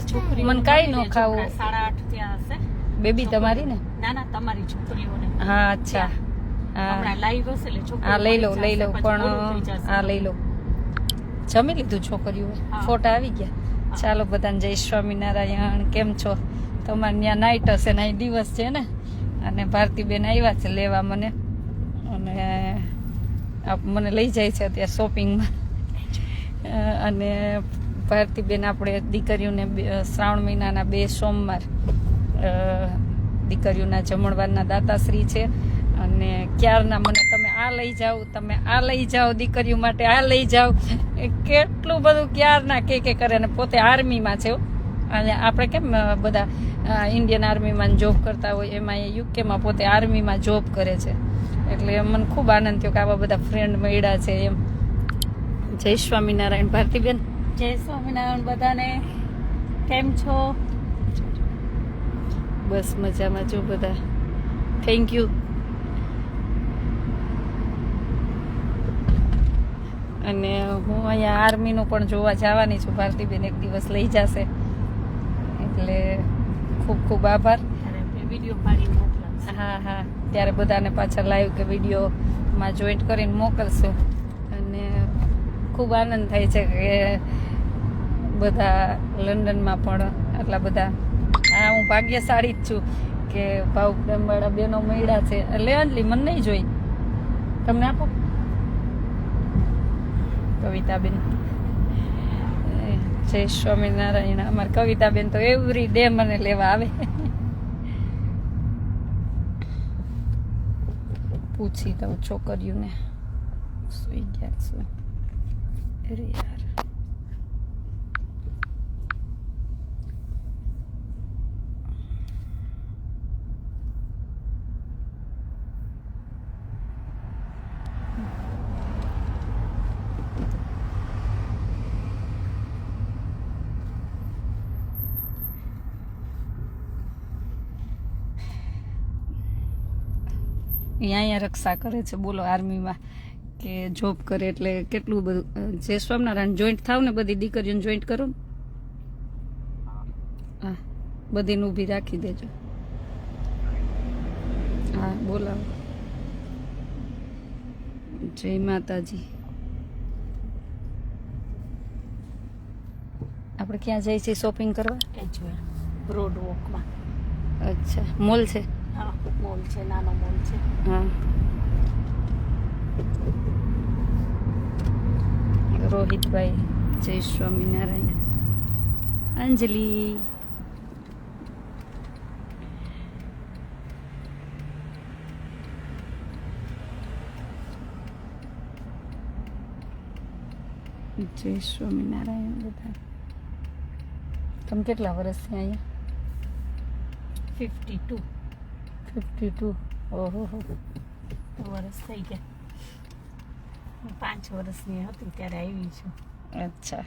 છોકરી મને કાઈ ન ખાવું 8:30 ત્યાં હશે બેબી તમારી ને ના તમારી છોકરીઓને હા અચ્છા હમણાં લાઈવ હશે એટલે છોકરીઓ હા લઈ લો પણ હા લઈ લો જમી લીધું છોકરીઓ ફોટા આવી ગયા ચાલો બધાને જય સ્વામિનારાયણ કેમ છો તમારે ત્યાં નાઈટ હશે ને અહીં દિવસ છે ને અને ભારતીબેન આવ્યા છે લેવા મને અને મને લઈ જાય છે અત્યારે શોપિંગમાં અને ભારતીબેન આપણે દીકરીઓને શ્રાવણ મહિનાના 2 સોમવાર દીકરીઓના જમણવારના દાતાશ્રી છે અને ક્યારના મને તમે આ લઈ જાઓ દીકરીઓ માટે આ લઈ જાઓ કેટલું બધું ક્યારના કે કરે અને પોતે આર્મીમાં છે અને આપણે કેમ બધા ઇન્ડિયન આર્મીમાં જોબ કરતા હોય એમાં એ યુકેમાં પોતે આર્મીમાં જોબ કરે છે એટલે મને ખૂબ આનંદ થયો કે આવા બધા ફ્રેન્ડ મળ્યા છે એમ જય સ્વામિનારાયણ ભારતીબેન જય સ્વામિનારાયણ બધાને કેમ છો બસ મજામાં જો બધા થેન્ક યુ અને હું અહીંયા આર્મીનું પણ જોવા જવાની છું ભારતીબેન એક દિવસ લઈ જશે એટલે ખૂબ ખૂબ આભાર વિડીયો પાડી મોકલાવશે હા ત્યારે બધાને પાછા લાઈવ કે વિડીયોમાં જોઈન્ટ કરીને મોકલશું અને ખૂબ આનંદ થાય છે કે બધા લંડનમાં પણ આટલા બધા હું ભાગ્યશાળી જ છું કે ભાવ પ્રેમવાળા બેનો મળ્યા છે એટલે અંજલી મને નહીં જોઈ તમને આપો કવિતાબેન જય સ્વામિનારાયણ અમારી કવિતાબેન તો એવરી ડે મને લેવા આવે પૂછી દઉં છોકરીઓને સુઈ ગયા છું અરે યાર અહીંયા રક્ષા કરે છે બોલો આર્મીમાં કે જોબ કરે એટલે કેટલું બધું જે સ્વામિનારાયણ જોઈન્ટ થાવ ને બધી દીકરીઓને જોઈન્ટ કરો ને હા બધીને ઊભી રાખી દેજો હા બોલાવો જય માતાજી આપણે ક્યાં જઈએ છીએ શોપિંગ કરવા રોડ વોકમાં અચ્છા મોલ છે હા મોલ છે નાનો મોલ છે હા રોહિતભાઈ જય સ્વામિનારાયણ અંજલિ જય સ્વામિનારાયણ બધા તમે કેટલા વર્ષથી અહીંયા 52 ઓહો વર્ષ થઈ ગયા 5 વર્ષની હતી ત્યારે આવી છું અચ્છા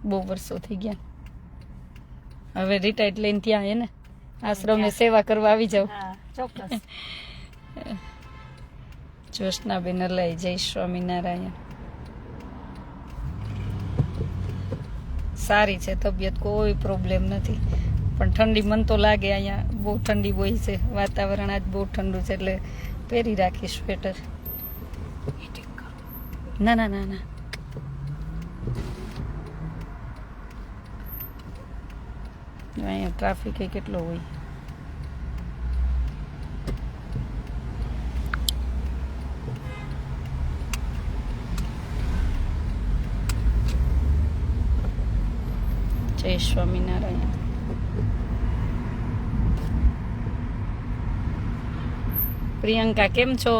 બહુ વર્ષો થઈ ગયા હવે રિટાયર્ડ લઈને ત્યાં એને આશ્રમે સેવા કરવા આવી જાવ હા ચોક્કસ જ્યોત્સનાબેન અલાઈ જય સ્વામિનારાયણ સારી છે તબિયત કોઈ પ્રોબ્લેમ નથી પણ ઠંડી મન તો લાગે અહીંયા બહુ ઠંડી હોય છે વાતાવરણ આજ બહુ ઠંડુ છે એટલે પહેરી રાખી સ્વેટર ના અહીંયા ટ્રાફિક કેટલો હોય જય સ્વામિનારાયણ પ્રિયંકા કેમ છો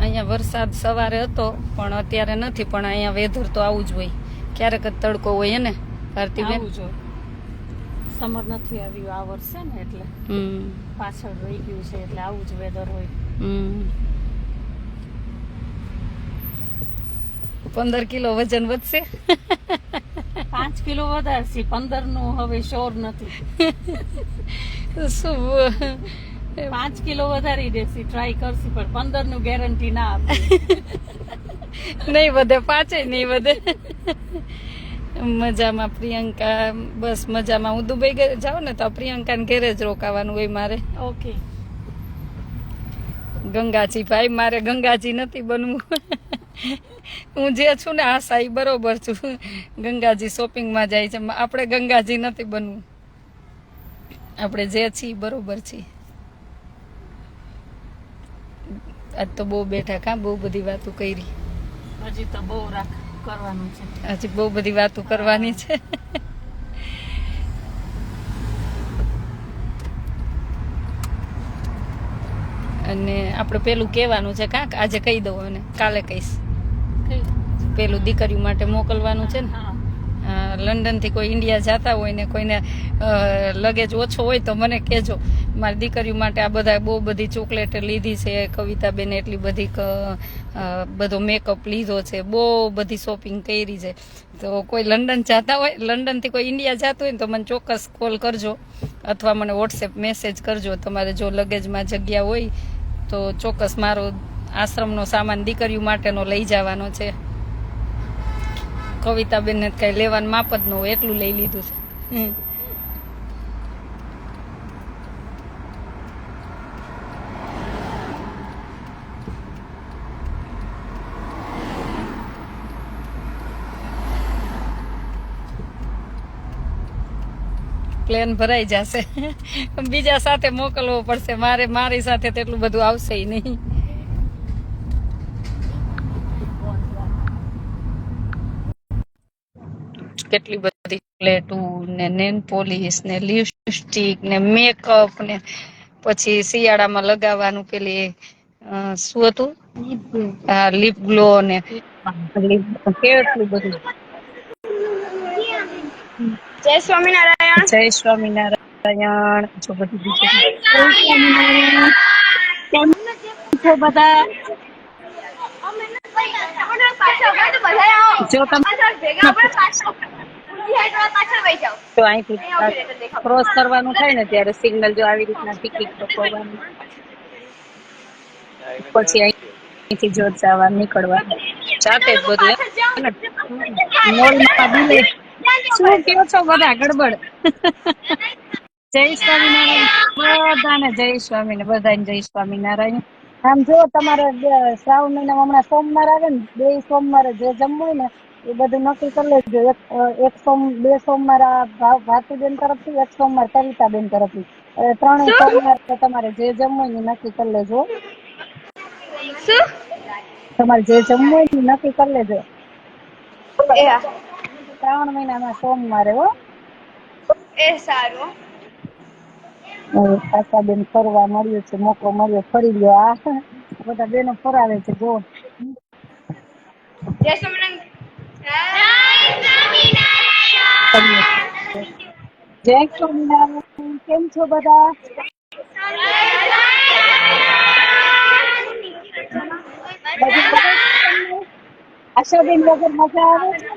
અહીંયા વરસાદ સવારે હતો પણ અત્યારે નથી પણ અહીંયા વેધર તો આવું જ હોય ક્યારેક જ તડકો હોય ને ભારતીબેન સમર નથી આવ્યું આ વર્ષે ને એટલે પાછળ રહી ગયું છે એટલે આવું જ વેધર હોય 15 કિલો વજન વધશે. 5 કિલો વધારશે, 15 નું હવે શ્યોર નથી. શું 5 કિલો વધારી દેશે, ટ્રાય કરશે, પણ 15 નું ગેરંટી ના આપે. નહીં વધે, 5 નહીં વધે. મજામાં પ્રિયંકા? બસ મજામાં. હું દુબઈ જાઉં ને તો પ્રિયંકાને ઘેરે જ રોકાવાનું હોય મારે. ઓકે. ગંગાજી ભાઈ, મારે ગંગાજી નથી બનવું. હું જે છું ને આશા ઈ બરોબર છું. ગંગાજી શોપિંગમાં જાય છે, આપણે ગંગાજી નથી બનવું. આપણે જે છીએ બરોબર છીએ. આજ તો બહુ બેઠા, કાં બહુ બધી વાતો કરી. હજી તો બહુ કરવાનું છે. હજી બહુ બધી વાતો કરવાની છે. અને આપણે પેલું કહેવાનું છે, કાંક આજે કહી દઉં અને કાલે કહીશ. પેલું દીકરીઓ માટે મોકલવાનું છે ને. લંડનથી કોઈ ઇન્ડિયા જતા હોય ને કોઈને લગેજ ઓછો હોય તો મને કહેજો. મારી દીકરીઓ માટે આ બધા બહુ બધી ચોકલેટ લીધી છે. કવિતાબેને એટલી બધી બધો મેકઅપ લીધો છે, બહુ બધી શોપિંગ કરી છે. તો કોઈ લંડન જતા હોય, લંડનથી કોઈ ઇન્ડિયા જતું હોય ને તો મને ચોક્કસ કોલ કરજો અથવા મને વોટ્સએપ મેસેજ કરજો. તમારે જો લગેજમાં જગ્યા હોય તો ચોક્કસ મારો આશ્રમનો સામાન દીકરીઓ માટેનો લઈ જવાનો છે. કવિતાબેનને કઈ લેવાનું માપ જ ન હોય એટલું લઈ લીધું છે. પ્લેન ભરાઈ જશે. બીજા સાથે મોકલવો પડશે. મારી સાથે તેટલું બધું આવશે નહીં. કેટલી બધી ચોકલેટો ને નેલ પોલિશ ને લિપસ્ટિક ને મેકઅપ ને પછી શિયાળામાં લગાવવાનું પેલી શું હતું, લિપ ગ્લો ને કેટલું બધું. જય સ્વામિનારાયણ. જય સ્વામિનારાયણ. જો બધી કેમ છો બધા? જો તમે તો અહીંથી ક્રોસ કરવાનું થાય ને ત્યારે સિગ્નલ જો આવી રીતના ટિકિટ કપાવવાનું, પછી અહીંથી જો જવા નીકળવાનું જાતે જ બધું. મોલમાં બિલે શું કયો છો બધા ગડબડ? જય સ્વામિનારાયણ બધાને. જય સ્વામિનારાયણ બધાને. જય સ્વામિનારાયણ. આમ જો તમારે શ્રાવણ મહિનામાં હમણાં સોમવાર આવે ને, 2 સોમવારે જે જમવું હોય ને એ બધું નક્કી કરી લેજો. બે સોમવાર ભારતીબેન તરફથી, 1 સોમવાર કવિતાબેન તરફથી. 3 સોમવાર તમારે જે જમવું હોય એ નક્કી કરી લેજો. તમારે જે જમવું હોય એ નક્કી કરી લેજો. શ્રાવણ મહિનામાં સોમવારે હો. એ સારું. આશાબેન ફરવા મળ્યું છે, મોકો મળ્યો, ફરી લ્યો. આ બધા બેનો ફરાવે છે જો. જય સ્વામિનારાયણ. જય સ્વામિનારાયણ. કેમ છો બધા? આશાબેન વગર મજા આવે છે?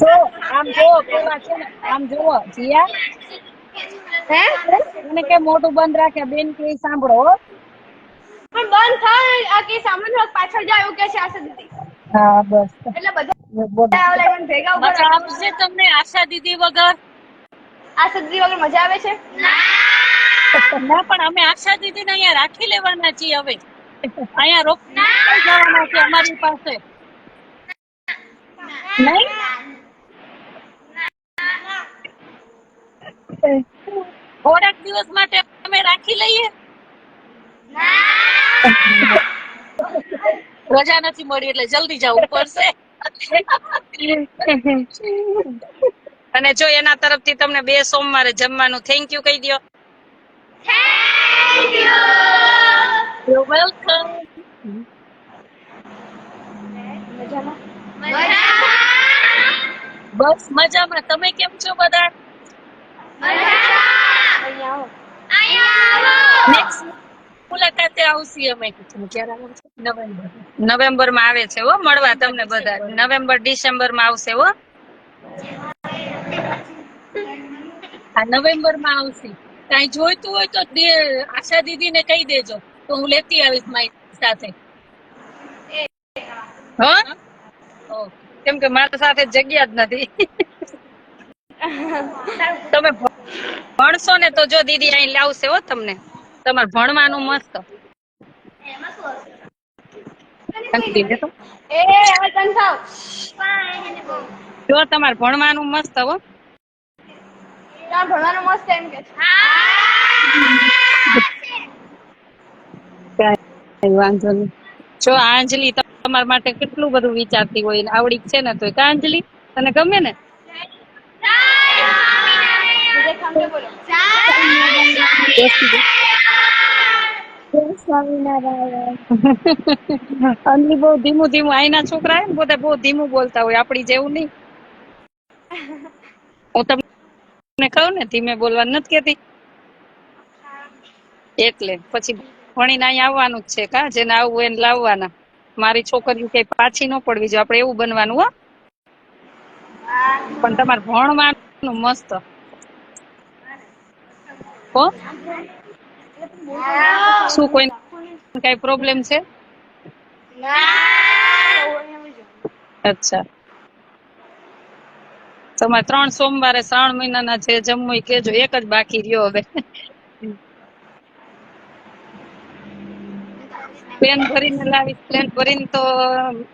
જો આમ જો પેલા છે ને, આમ જોવો જીયા, એને કે મોટું બંધ રાખે બેન કે સાંભળો. પણ બંધ થાય આ કે સામાન પાછળ જાય એવું કે છે આશા દીદી. હા બસ એટલે બધા ભેગા મજા આવશે તમને આશા દીદી વગર? આશા દીદી વગર મજા આવે છે? ના, પણ અમે આશા દીદી ને અહીંયા રાખી લેવાના છીએ. હવે અહીંયા રોકાઈ જવાના છે અમારી પાસે. નહીં થોડાક દિવસ માટે અમે રાખી લઈએ. રજા નથી મળી એટલે જલ્દી જવું પડશે. અને જો એના તરફથી તમને 2 સોમવારે જમવાનું થેન્ક યુ કહી દો. Thank you. You welcome. બસ મજામાં. તમે કેમ છો બધા? અહીંયા આવશી અમે કીધું ક્યારે આવશે નવેમ્બર નવેમ્બરમાં આવે છે હો મળવા તમને બધા. નવેમ્બર ડિસેમ્બરમાં આવશે હો. હા નવેમ્બરમાં આવશી. કાંઈ જોઈતું હોય તો આશા દીદીને કહી દેજો તો હું લેતી આવીશ મારી સાથે. હા ઓકે. કેમ કે મારા સાથે જગ્યા જ નથી. તમે ભણશો ને તો જો દીદી અહીં લાવશે હો તમને. તમારે ભણવાનું મસ્ત. એ હવે તને થાવ. જો તમારે ભણવાનું મસ્ત હો. ત્યાં ભણવાનું મસ્ત એમ કે છે. કાંઈ વાંધો નહીં. જો આંજલી તમારા માટે કેટલું બધું વિચારતી હોય ને આવડી છે ને તોય. કા અંજલિ તને ગમે ને? વિજય ખામતે બોલો. અંજલિ બહુ ધીમું ધીમું આઈના છોકરા હે ને બધા બહુ ધીમું બોલતા હોય આપડી જેવું નહીં. હું તમને કહું ને ધીમે બોલવાનું નથી કેતી એટલે પછી ભણીને અહીં આવવાનું જ છે. કા જેને આવવું હોય એને લાવવાના. મારી છોકરીઓ કઈ પાછી ન પડવી જોઈએ. આપણે એવું બનવાનું હો. પણ તમારે ભણવાનું મસ્ત હો. શું કોઈ કઈ પ્રોબ્લેમ છે? અચ્છા. તમારે 3 સોમવારે 3 મહિનાના જે જમવું એ કેજો. એક જ બાકી રહ્યો હવે. પ્લેન ભરીને લાવીશ. પ્લેન ભરીને તો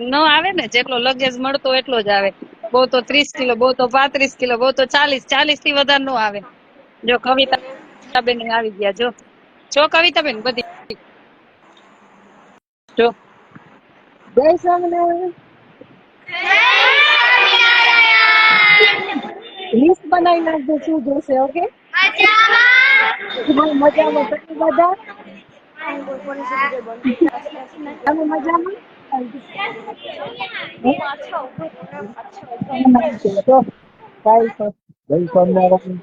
ન આવે ને. જેટલો લગેજ મળતો એટલો જ આવે. બહુ તો 30 કિલો, બહુ તો 35 કિલો, બહુ તો 40 થી વધારે ન આવે. જો કવિતાબેન આવી ગયા. જો કવિતાબેન બધી જો. જય સ્વામિનારાયણ. લિસ્ટ બનાવી નાખજો શું જોશે. ઓકે મજામાં તમે બધા? તમે મજામાં? જો કાઈ તો જય સ્વામિનારાયણ.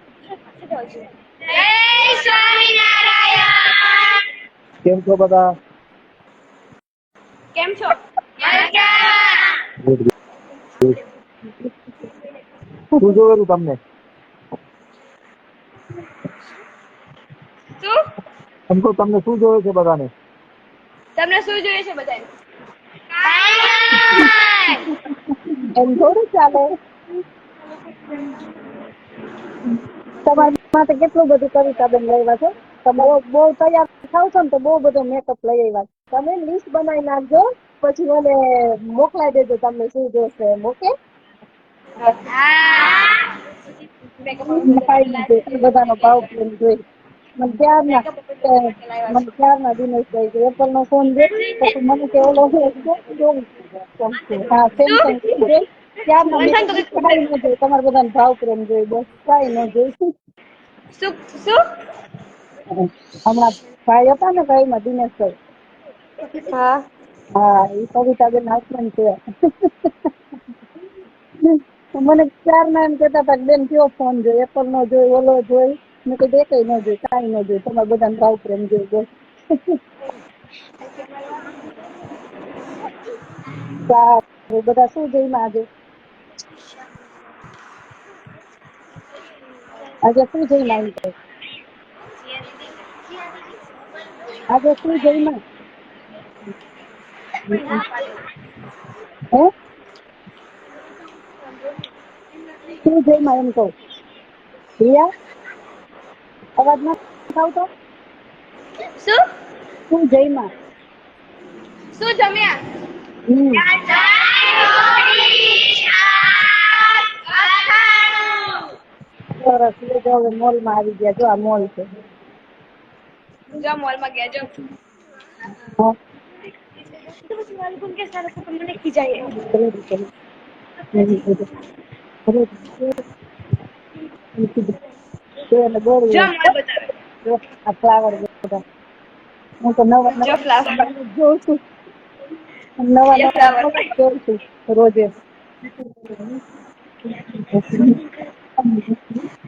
કેમ છો બધા? કેમ છો? શું જોયેલું તમને? શું? તમને શું જોયે છે બધાને? તમને શું જોઈએ છે બધાને? એમ થોડું ચાલે. તમારા માટે કેટલું બધું કવિતાબેન લાવ્યા છે. તમે બહુ તૈયાર થાવ છો ને તો બહુ બધો મેકઅપ લઈ આવ્યા. તમે લિસ્ટ બનાવી નાખજો પછી મને મોકલાઈ દેજો તમને શું જોશે એમ. ઓકે બધાનો ભાવ પ્રેમ જોઈ. મને ત્યારના દિનેશભાઈ એપલ નો ફોન દે પછી મને કે ઓલો હા સેમસંગ ક્યારના તમારા બધાનો ભાવ પ્રેમ જોઈ. બસ કઈ ન જોઈશું. શું હમણાં ભાઈ હતા ને ભાઈમાં દિનેશભાઈ. હા એ કવિતાબેન હસબન્ડ છે. મને ક્યારના એમ કેતા હતા બેન કયો ફોન જોઈ. એપલ નો જોઈ, ઓલો જોઈ. મેં કીધું એકય ન જોઈ, કાંઈ ન જોઈ. તમારા બધાનો ભાવ પ્રેમ જોઈ. બસ સારું. બધા શું જઈમાં આજે શું જઈમાં એમ કહે? આજે શું જઈમાં? શું જઈમાં એમ કહું? રિયા અવાજ નથી આવતો? શું જઈમાં? શું જમ્યા? સરસ. હવે મોલમાં આવી ગયા. જો આ મોલ છે. જો મોલમાં ગયા જો. હા તો પછી મારું કોણ કે સારું તો મને ખીજાય. જો મોલ બતાવે. આ ફ્લાવર બધા હું તો જો ફ્લાવર. જોઉં છું. નવા ये फ्लावर જોઉં છું રોજે.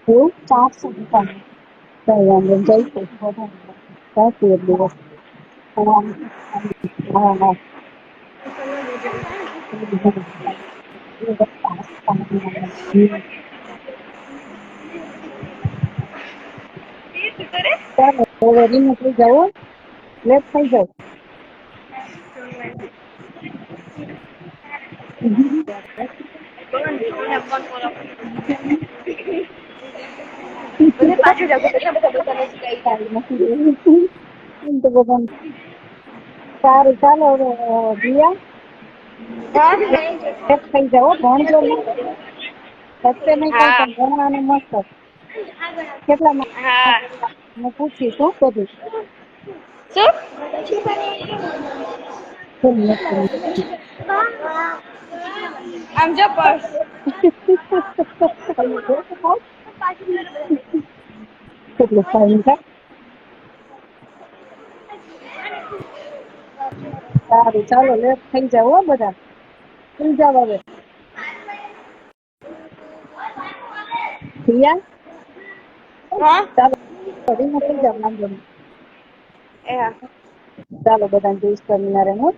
એવું 400 રૂપિયા. કઈ વાંધો નહીં. જઈશું એક દિવસ. હા હા. ચાલો હવે રીમો થઈ જાવ હો. લેટ થઈ જાવ. બધે પાછળ જાવ કેટલા બધા બધાને શીખાઈ ગયા. સારું નથી. એમ તો બધા સારું ચાલો હવે દિયા લેટ થઈ જાવ હો. ભણજો ને વચ્ચે નહીં કઈ હા પણ ભણવાનું મસ્ત. કેટલા હા હું પૂછીશ શું બધું. શું આમ જો પર્સ કેટલું ફાઇન છે. સારું ચાલો લેટ થઈ જાવ હો બધા. સુઈ જાવ હવે. રિયા હા ચાલો રીમો થઈ જાવ વાંધો નહીં. એ હા ચાલો બધાને જય સ્વામિનારાયણ હો.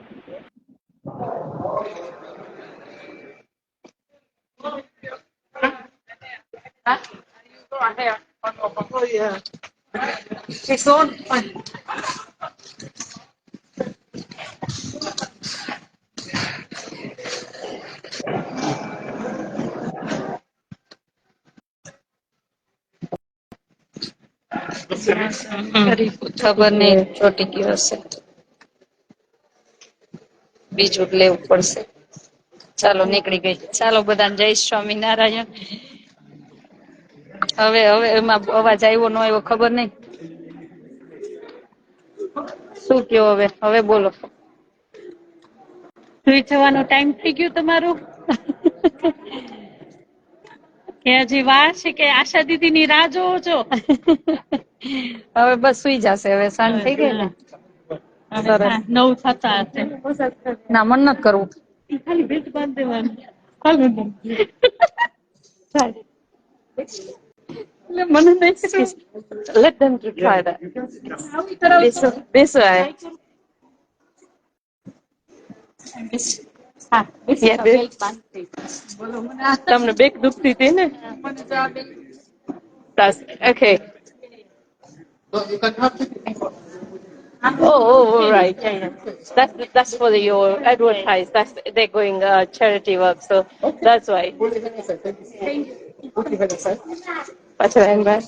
ખબર નહીં ચોટી ગયો હશે. બીજું લેવું પડશે. ચાલો નીકળી ગઈ. ચાલો બધાને જય સ્વામિનારાયણ. હવે એમાં અવાજ આવ્યો ન આવ્યો ખબર નહીં. શું કયો હવે બોલો. સુઈ જવાનો ટાઈમ થઈ ગયો તમારું કે હજી વાર છે કે આશા દીદી ની રાહ જોવો છો? હવે બસ સુઈ જશે. હવે સાંજ થઈ ગઈ ને. સરસ. 9 થતા હશે. ના મન નથી કરવું. ખાલી બેલ્ટ બાંધ દેવાનું. હાલો એટલે મને નહીં. Let them to try that. This way. હા Yeah, બેલ્ટ બાંધતી. તમને બેક દુખતી હતી ને? That's okay. Oh, right. That's for your advertise. They're going charity work, so that's why. પાછળ એમ ભાઈ.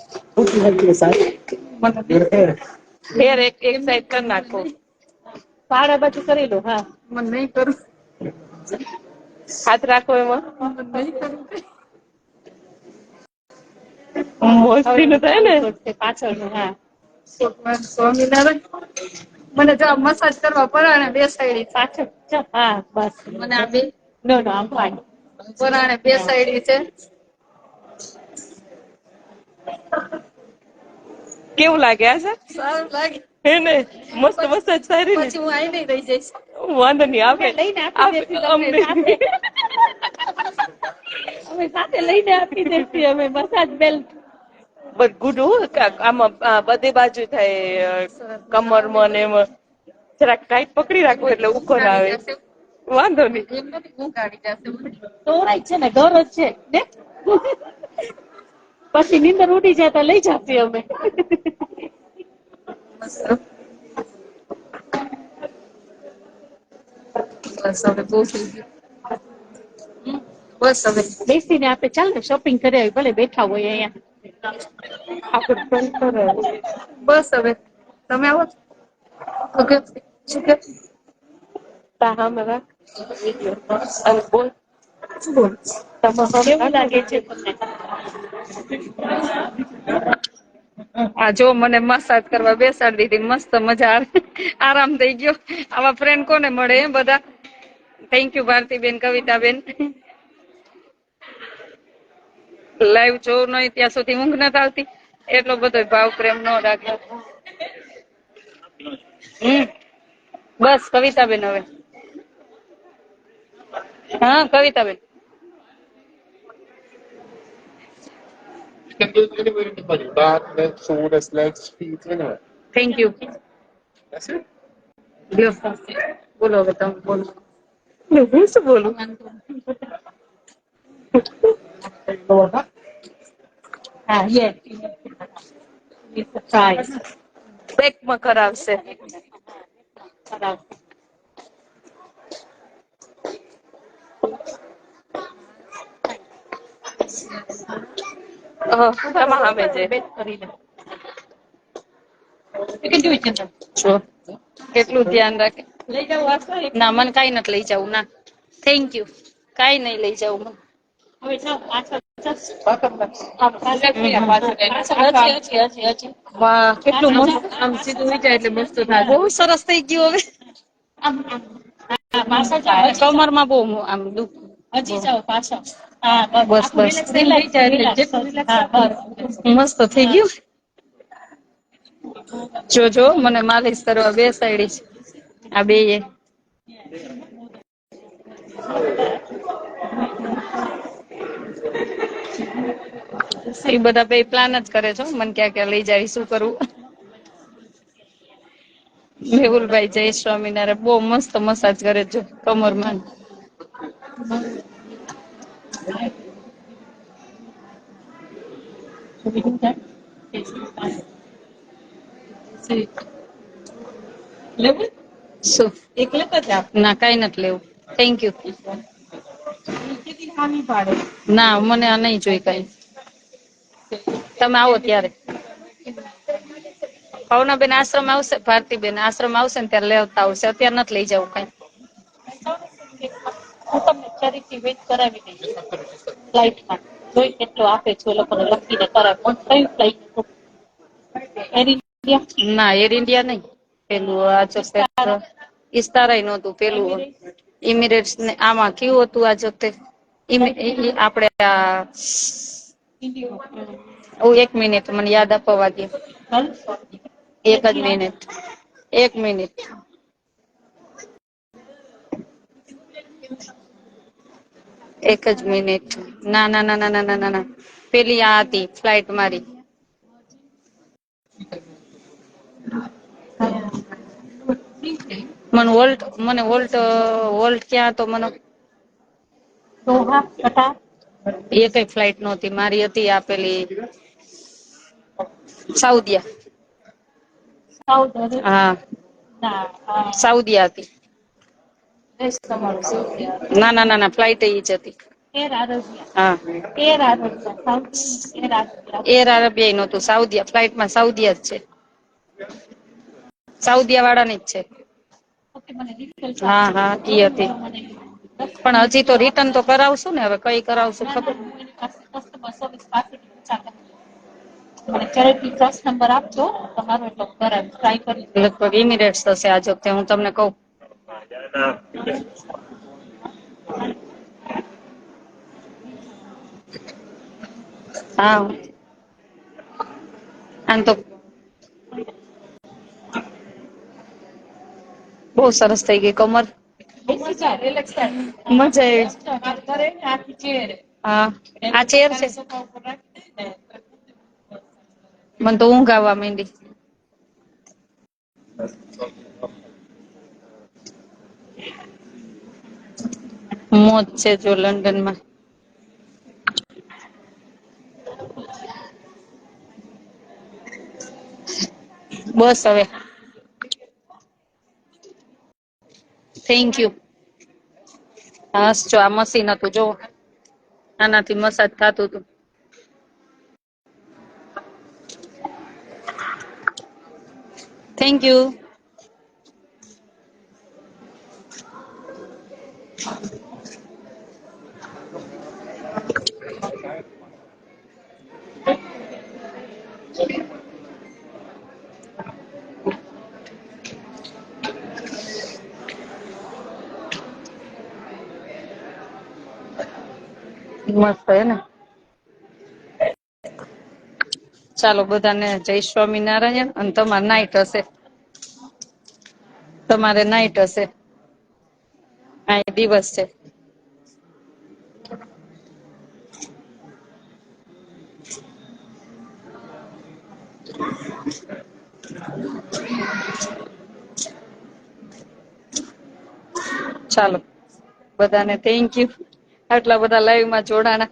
Hair એક સાઈડ કરી નાખો. પાડા બાજુ કરી લો. હા મને નહીં કરું. હાથ રાખો એમાં. મોસ્ટલી ન થાય ને. પાછળનું. હા સ્વામિનારાયણ. મને જો મસાજ કરવા પરાણે બેસાડી પાછળ. હા બસ મને આ બે નો આમ ફાઈન. પરાણે બેસાડી છે. કેવું લાગે આ સર? સારું લાગે. હે ને મસ્ત મસાજ સારી ને. પછી હું આઈ નહીં રહી જઈશ. વાંધો નહીં આપણે લઈને આપી દેતી તમને સાથે. અમે સાથે લઈને આપી દેતી અમે મસાજ બેલ્ટ. બટ ગુડ હો. આમાં બધી બાજુ થાય કમરમાં ને એમાં જરાક ટાઈટ પકડી રાખો એટલે ઉપર આવે. વાંધો નહીં. એમ નથી ઉગાડી જશે. તો રાઈટ છે ને ઘર જ છે ને. પછી નીંદર ઉડી જાય તો લઈ જતી અમે. બસ હવે બહુ થઈ ગયું. બસ હવે બેસીને આપણે ચાલ ને શોપિંગ કરી આવી. ભલે બેઠા હોય અહીંયા. આપણે બંધ કરો. બસ હવે તમે આવો. ઓકે શું કે હા મેરા અને બોલ બોલ કેવું લાગે છે તમને? આ જો મને મસાજ કરવા બેસાડી દીધી. મસ્ત મજા આવે. આરામ થઈ ગયો. આવા ફ્રેન્ડ કોને મળે બધા. Thank you Bhartiben, Kavitaben. Live જોવું નહીં ત્યાં સુધી ઊંઘ નથી આવતી. એટલો બધો ભાવ પ્રેમ ન રાખે. બસ કવિતાબેન હવે. હા કવિતાબેન. You can do it anywhere in the body. Back, legs, shoulders, legs, feet, anywhere. Thank you. That's it. લ્યો બોલો હવે તમે બોલો. હું શું બોલું? હા યસ વિથ પ્રાઇસ બેકમાં કરાવશે. તમારા સામે છે. બેટ કરીને You can do it, Chandra. જો કેટલું ધ્યાન રાખે. લઈ જાઓ વાસણ એક ના મને કાઈ નથી લઈ જવું. ના થેન્ક યુ. કાઈ નહીં લઈ જવું મને. હવે જાઓ પાછળ હજી વાહ કેટલું મસ્ત. આમ સીધું વિચાર એટલે મસ્ત થાય બહુ સરસ થઈ ગયું હવે. આમ પાછળ જાઓ કમરમાં બહુ આમ દુખ. હજી જાઓ પાછળ હા બસ બસ મસ્ત થઈ ગયું. જો મને માલિશ કરવા બેસાડી છે આ બેય. એ બધા બે પ્લાન જ કરે છે મને ક્યાં ક્યાં લઈ જાય શું કરવું. મેહુલભાઈ જય સ્વામિનારાયણ બહુ મસ્ત મસાજ કરે છે કમરમાં. લેવું શું એક લેતા જાવ ના કઈ નથી લેવું. Thank you. કેટલી ખામી પાડે ના મને આ નહીં જોઈ કઈ. તમે આવો ત્યારે. ભાવનાબેન આશ્રમ આવશે, ભારતીબેન આશ્રમ આવશે ને ત્યારે લેતા આવશે. અત્યારે નથી લઈ જવું કઈ. હું તમને ચેરિટી વેટ કરાવી દઈશ ફ્લાઇટમાં જોઈ કેટલો આપે છે એ લોકોને લખીને કરાવે કયું ફ્લાઇટ એર ઇન્ડિયા ના એર ઇન્ડિયા નહીં. પેલું આ જો ઇસ્તારાય નહોતું પેલું ઇમિરેટ્સ ને આમાં કેવું હતું આ જોતે આપણે એક મિનિટ મને યાદ આપવા દે. એક જ મિનિટ. એક મિનિટ. એક જ મિનિટ. ના ના ના ના ના ના ના ના પેલી આ હતી ફ્લાઇટ મારી. મને વોલ્ટ ક્યાં હતો મને દોહા કટાર એ કઈ ફ્લાઇટ નહોતી મારી હતી આપેલી સાઉદીયા. સાઉથ અરેબિયા હા ના સાઉદીયા હતી. તમારું શું ના ના ના ના ફ્લાઇટ એ જ હતી. એર આરબિયા હા air Arabia south air Arabia air Arabia નહોતું સાઉદીયા ફ્લાઇટમાં સાઉદીયા જ છે. સાઉદીયા વાળાની જ છે. ઓકે મને ડિટેલ્સ હા આપજો હા ઈ બરોબર હતી. મને પણ હજી તો રિટર્ન તો કરાવશું ને હવે કઈ કરાવશું ના ના ખબર. હું એની પાસે કસ્ટમર સર્વિસ પાસેથી પૂછા મને ચેરિટી ટ્રસ્ટ નંબર આપજો તમારો એટલે કરાવી ટ્રાય કરી લગભગ ઇમિરેટ્સ થશે આજ વખતે હું તમને કહું. હા આમ તો બહુ સરસ થઈ ગઈ કમર. બેસી જા રિલેક્સ થાય મજા વાત કરે ને આખી ચેર આવી. હા આ ચેર છે. સોફા ઉપર રાખી દે ને મને તો ઊંઘ આવવા માંડી. મોજ છે જો લંડનમાં. બસ હવે થેન્ક યુ. હા જો આ મશીન હતું જો આનાથી મસાજ થતું હતું. Thank you. મસ્ત હે ને. ચાલો બધાને જય સ્વામિનારાયણ. અને તમારે નાઈટ હશે. તમારે નાઈટ હશે. આ દિવસ છે. ચાલો બધાને થેન્ક યુ આટલા બધા લાઈવમાં જોડાણા.